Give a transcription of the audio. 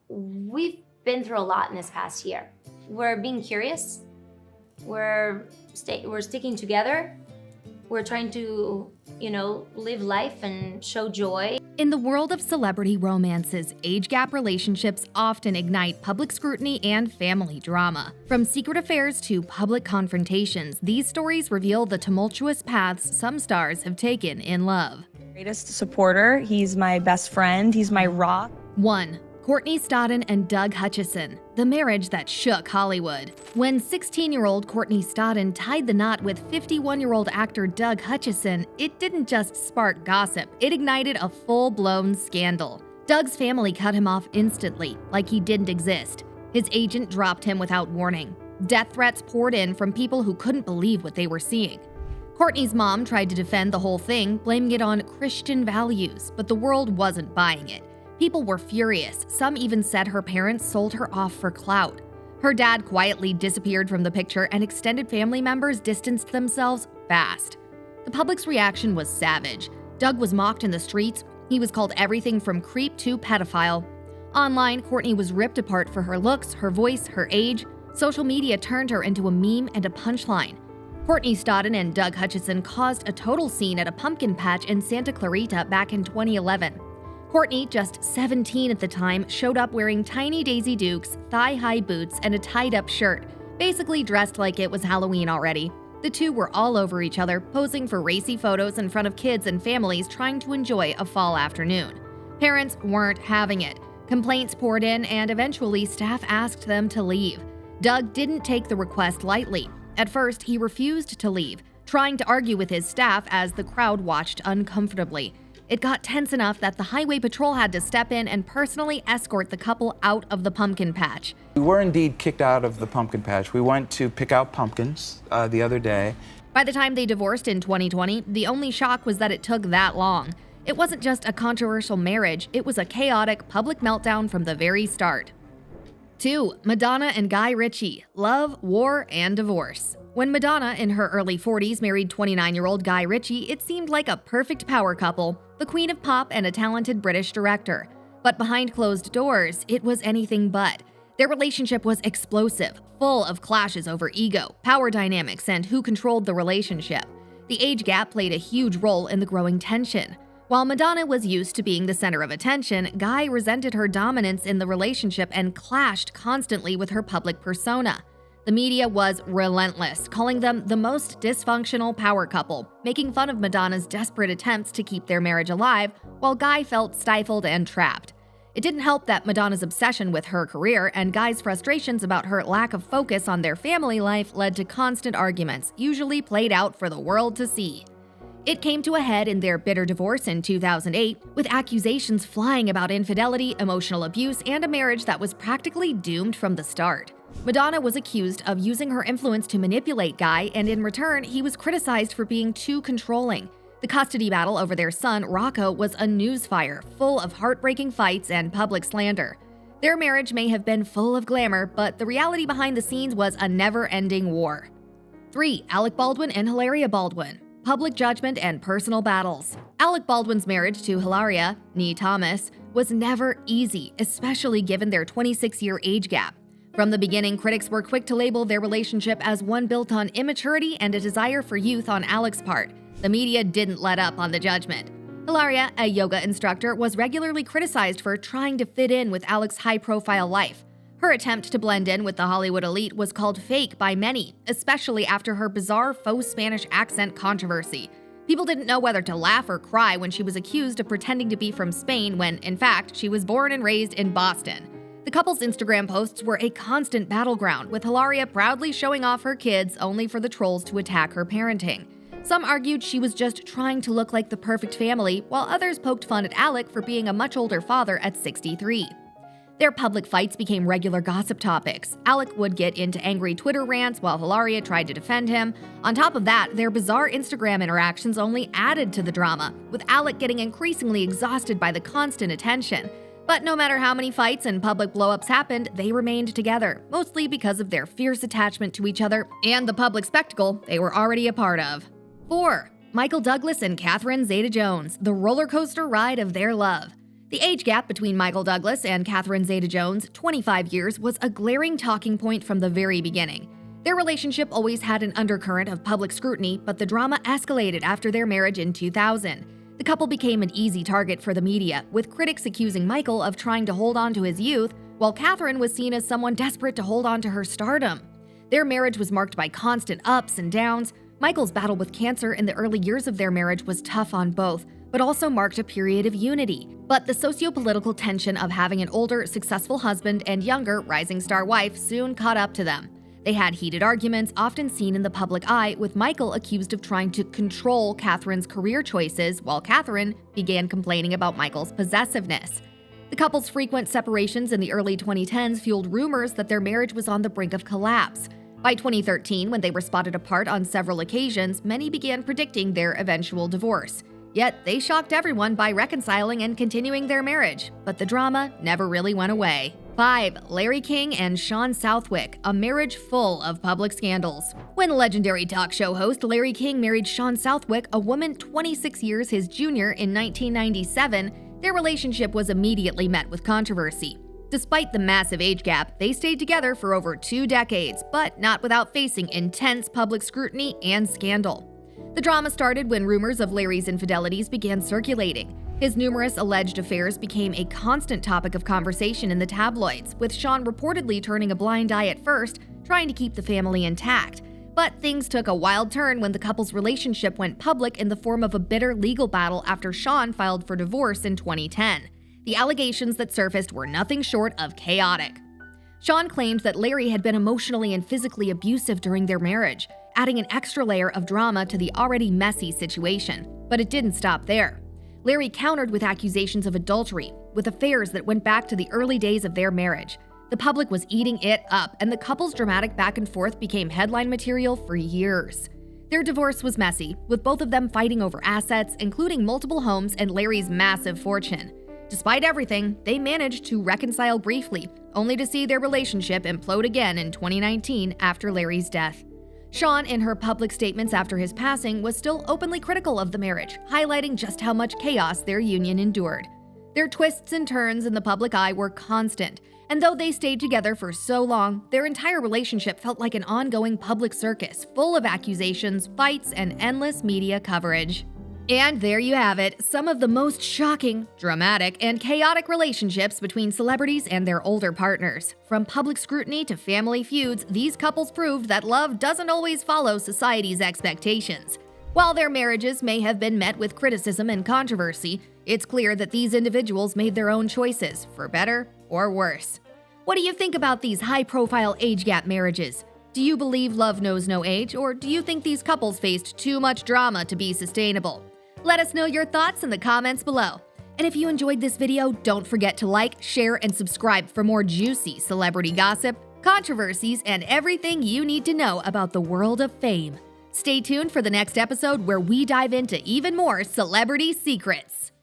we've been through a lot in this past year. We're being curious. We're sticking together. We're trying to, live life and show joy. In the world of celebrity romances, age gap relationships often ignite public scrutiny and family drama. From secret affairs to public confrontations, these stories reveal the tumultuous paths some stars have taken in love. Greatest supporter, he's my best friend, he's my rock. 1. Courtney Stodden and Doug Hutchison, the marriage that shook Hollywood. When 16-year-old Courtney Stodden tied the knot with 51-year-old actor Doug Hutchison, it didn't just spark gossip, it ignited a full-blown scandal. Doug's family cut him off instantly, like he didn't exist. His agent dropped him without warning. Death threats poured in from people who couldn't believe what they were seeing. Courtney's mom tried to defend the whole thing, blaming it on Christian values, but the world wasn't buying it. People were furious. Some even said her parents sold her off for clout. Her dad quietly disappeared from the picture, and extended family members distanced themselves fast. The public's reaction was savage. Doug was mocked in the streets. He was called everything from creep to pedophile. Online, Courtney was ripped apart for her looks, her voice, her age. Social media turned her into a meme and a punchline. Courtney Stodden and Doug Hutchison caused a total scene at a pumpkin patch in Santa Clarita back in 2011. Courtney, just 17 at the time, showed up wearing tiny Daisy Dukes, thigh-high boots, and a tied-up shirt, basically dressed like it was Halloween already. The two were all over each other, posing for racy photos in front of kids and families trying to enjoy a fall afternoon. Parents weren't having it. Complaints poured in, and eventually staff asked them to leave. Doug didn't take the request lightly. At first, he refused to leave, trying to argue with his staff as the crowd watched uncomfortably. It got tense enough that the highway patrol had to step in and personally escort the couple out of the pumpkin patch. We were indeed kicked out of the pumpkin patch. We went to pick out pumpkins the other day. By the time they divorced in 2020, the only shock was that it took that long. It wasn't just a controversial marriage, it was a chaotic public meltdown from the very start. 2. Madonna and Guy Ritchie, love, war, and divorce. When Madonna, in her early 40s, married 29-year-old Guy Ritchie, it seemed like a perfect power couple, the queen of pop and a talented British director. But behind closed doors, it was anything but. Their relationship was explosive, full of clashes over ego, power dynamics, and who controlled the relationship. The age gap played a huge role in the growing tension. While Madonna was used to being the center of attention, Guy resented her dominance in the relationship and clashed constantly with her public persona. The media was relentless, calling them the most dysfunctional power couple, making fun of Madonna's desperate attempts to keep their marriage alive, while Guy felt stifled and trapped. It didn't help that Madonna's obsession with her career and Guy's frustrations about her lack of focus on their family life led to constant arguments, usually played out for the world to see. It came to a head in their bitter divorce in 2008, with accusations flying about infidelity, emotional abuse, and a marriage that was practically doomed from the start. Madonna was accused of using her influence to manipulate Guy, and in return, he was criticized for being too controlling. The custody battle over their son, Rocco, was a newsfire, full of heartbreaking fights and public slander. Their marriage may have been full of glamour, but the reality behind the scenes was a never-ending war. 3. Alec Baldwin and Hilaria Baldwin. Public judgment and personal battles. Alec Baldwin's marriage to Hilaria, née Thomas, was never easy, especially given their 26-year age gap. From the beginning, critics were quick to label their relationship as one built on immaturity and a desire for youth on Alec's part. The media didn't let up on the judgment. Hilaria, a yoga instructor, was regularly criticized for trying to fit in with Alec's high-profile life. Her attempt to blend in with the Hollywood elite was called fake by many, especially after her bizarre faux Spanish accent controversy. People didn't know whether to laugh or cry when she was accused of pretending to be from Spain when, in fact, she was born and raised in Boston. The couple's Instagram posts were a constant battleground, with Hilaria proudly showing off her kids only for the trolls to attack her parenting. Some argued she was just trying to look like the perfect family, while others poked fun at Alec for being a much older father at 63. Their public fights became regular gossip topics. Alec would get into angry Twitter rants while Hilaria tried to defend him. On top of that, their bizarre Instagram interactions only added to the drama, with Alec getting increasingly exhausted by the constant attention. But no matter how many fights and public blow-ups happened, they remained together, mostly because of their fierce attachment to each other and the public spectacle they were already a part of. 4. Michael Douglas and Catherine Zeta-Jones, the roller coaster ride of their love. The age gap between Michael Douglas and Catherine Zeta-Jones, 25 years, was a glaring talking point from the very beginning. Their relationship always had an undercurrent of public scrutiny, but the drama escalated after their marriage in 2000. The couple became an easy target for the media, with critics accusing Michael of trying to hold on to his youth, while Catherine was seen as someone desperate to hold on to her stardom. Their marriage was marked by constant ups and downs. Michael's battle with cancer in the early years of their marriage was tough on both, but also marked a period of unity. But the socio-political tension of having an older, successful husband and younger, rising star wife soon caught up to them. They had heated arguments, often seen in the public eye, with Michael accused of trying to control Catherine's career choices, while Catherine began complaining about Michael's possessiveness. The couple's frequent separations in the early 2010s fueled rumors that their marriage was on the brink of collapse. By 2013, when they were spotted apart on several occasions, many began predicting their eventual divorce. Yet, they shocked everyone by reconciling and continuing their marriage. But the drama never really went away. 5. Larry King and Sean Southwick, a marriage full of public scandals. When legendary talk show host Larry King married Sean Southwick, a woman 26 years his junior, in 1997, their relationship was immediately met with controversy. Despite the massive age gap, they stayed together for over 2 decades, but not without facing intense public scrutiny and scandal. The drama started when rumors of Larry's infidelities began circulating. His numerous alleged affairs became a constant topic of conversation in the tabloids, with Sean reportedly turning a blind eye at first, trying to keep the family intact. But things took a wild turn when the couple's relationship went public in the form of a bitter legal battle after Sean filed for divorce in 2010. The allegations that surfaced were nothing short of chaotic. Sean claimed that Larry had been emotionally and physically abusive during their marriage, adding an extra layer of drama to the already messy situation. But it didn't stop there. Larry countered with accusations of adultery, with affairs that went back to the early days of their marriage. The public was eating it up, and the couple's dramatic back and forth became headline material for years. Their divorce was messy, with both of them fighting over assets, including multiple homes and Larry's massive fortune. Despite everything, they managed to reconcile briefly, only to see their relationship implode again in 2019 after Larry's death. Sean, in her public statements after his passing, was still openly critical of the marriage, highlighting just how much chaos their union endured. Their twists and turns in the public eye were constant, and though they stayed together for so long, their entire relationship felt like an ongoing public circus, full of accusations, fights, and endless media coverage. And there you have it, some of the most shocking, dramatic, and chaotic relationships between celebrities and their older partners. From public scrutiny to family feuds, these couples proved that love doesn't always follow society's expectations. While their marriages may have been met with criticism and controversy, it's clear that these individuals made their own choices, for better or worse. What do you think about these high-profile age gap marriages? Do you believe love knows no age, or do you think these couples faced too much drama to be sustainable? Let us know your thoughts in the comments below. And if you enjoyed this video, don't forget to like, share, and subscribe for more juicy celebrity gossip, controversies, and everything you need to know about the world of fame. Stay tuned for the next episode where we dive into even more celebrity secrets.